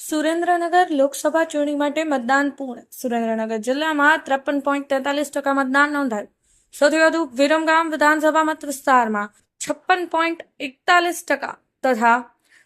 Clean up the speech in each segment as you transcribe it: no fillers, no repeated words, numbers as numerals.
સુરેન્દ્રનગર લોકસભા ચૂંટણી માટે મતદાન પૂર્ણ. સુરેન્દ્રનગર જિલ્લામાં 53.43% મતદાન નોંધાયું. સૌથી વધુ વિરમગામ વિધાનસભા મત વિસ્તારમાં 56.41% તથા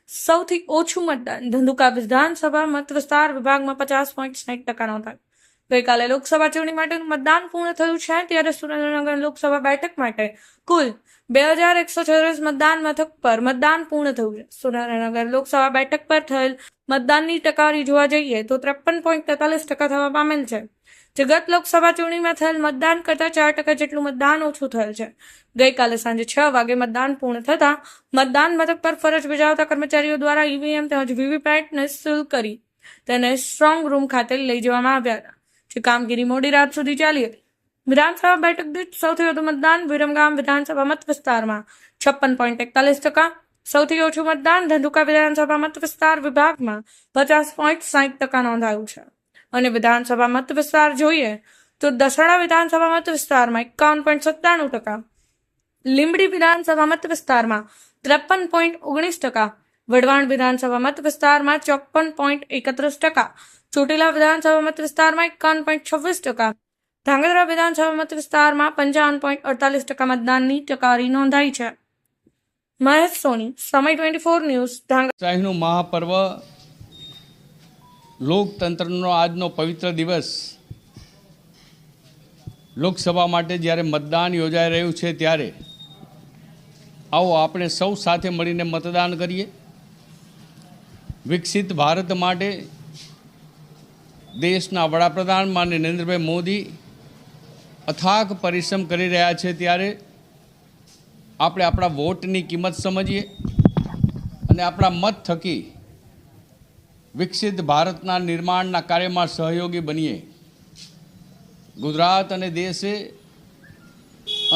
સૌથી ઓછું મતદાન ધંધુકા વિધાનસભા મત વિસ્તાર વિભાગમાં 50.60% નોંધાયું. ગઈકાલે લોકસભા ચૂંટણી માટેનું મતદાન પૂર્ણ થયું છે, ત્યારે સુરેન્દ્રનગર લોકસભા બેઠક માટે કુલ 2136 મતદાન મથક પર મતદાન પૂર્ણ થયું છે. સુરેન્દ્રનગર લોકસભા બેઠક પર થયેલ મતદાનની ટકાવારી જોવા જઈએ તો 53.43% થવા પામેલ છે, જે ગત લોકસભા ચૂંટણીમાં થયેલ મતદાન કરતાં 4% જેટલું મતદાન ઓછું થયેલ છે. ગઈકાલે સાંજે 6 વાગે મતદાન પૂર્ણ થતાં મતદાન મથક પર ફરજ બજાવતા કર્મચારીઓ દ્વારા ઈવીએમ તેમજ વીવીપેટને સીલ કરી તેને સ્ટ્રોંગ રૂમ ખાતે લઈ જવામાં આવ્યા હતા, જે કામગીરી મોડી રાત સુધી ચાલી હતી. વિધાનસભા બેઠક દીઠ સૌથી વધુ મતદાન વિરમગામ વિધાનસભા મત વિસ્તારમાં 56.41%, સૌથી ઓછું મતદાન ધંધુકા વિધાનસભા મત વિસ્તાર વિભાગમાં 50.60% નોંધાયું છે. અને વિધાનસભા મત વિસ્તાર જોઈએ તો દસણા વિધાનસભા મત વિસ્તારમાં 51.97%, લીંબડી વિધાનસભા મત વિસ્તારમાં 53.19%, વઢવાણ વિધાનસભા મત વિસ્તારમાં 54.31%, ચોટીલા વિધાનસભા મત વિસ્તારમાં 51.26%, ધાંગધ્રા વિધાનસભા મત વિસ્તારમાં 55.48% મતદાનની ટકાવારી નોંધાઈ છે. મહેશ સોની, સમય 24 ન્યૂઝ, ધાંગધ્રા. લોકશાહીનું મહાપર્વ લોકતંત્રનો આજનો પવિત્ર દિવસ, લોકસભા માટે જ્યારે મતદાન યોજાઈ રહ્યું છે, ત્યારે આવો આપણે સૌ સાથે મળીને મતદાન કરીએ. વિકસિત ભારત માટે દેશના વડાપ્રધાન માનનીય નરેન્દ્રભાઈ મોદી અથાગ પરિશ્રમ કરી રહ્યા છે, ત્યારે આપણે આપણા વોટની કિંમત સમજીએ અને આપણા મત થકી વિકસિત ભારતના નિર્માણના કાર્યમાં સહયોગી બનીએ. ગુજરાત અને દેશે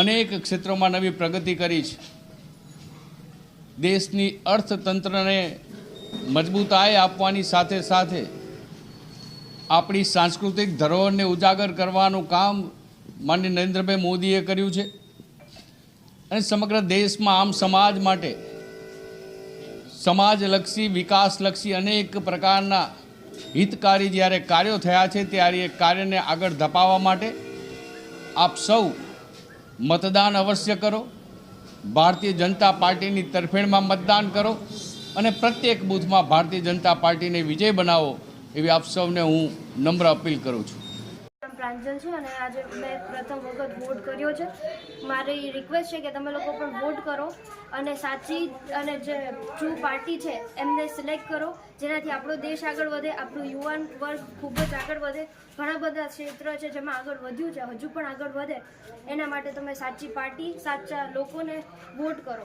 અનેક ક્ષેત્રોમાં નવી પ્રગતિ કરી છે. દેશની અર્થતંત્રને મજબૂતાઈ આપવાની સાથે સાથે આપણી સાંસ્કૃતિક ધરોહરને ઉજાગર કરવાનું કામ માનનીય નરેન્દ્રભાઈ મોદીએ કર્યું છે. અને સમગ્ર દેશમાં આમ સમાજ માટે સમાજલક્ષી વિકાસલક્ષી અનેક પ્રકારના હિતકારી જ્યારે કાર્યો થયા છે, ત્યારે એ કાર્યને આગળ ધપાવવા માટે આપ સૌ મતદાન અવશ્ય કરો. ભારતીય જનતા પાર્ટીની તરફેણમાં મતદાન કરો અને પ્રત્યેક બૂથમાં ભારતીય જનતા પાર્ટીને વિજય બનાવો, એવી આપ સૌને હું નમ્ર અપીલ કરું છું. પ્રાંજલ છે અને આજે મેં પ્રથમ વખત વોટ કર્યો છે. મારી રિક્વેસ્ટ છે કે તમે લોકો પણ વોટ કરો અને સાચી અને જે ટ્રુ પાર્ટી છે એમને સિલેક્ટ કરો, જેનાથી આપણો દેશ આગળ વધે, આપણું યુવાન વર્ગ ખૂબ જ આગળ વધે. ઘણા બધા ક્ષેત્ર છે જેમાં આગળ વધ્યું છે, હજુ પણ આગળ વધે. એના માટે તમે સાચી પાર્ટી, સાચા લોકોને વોટ કરો.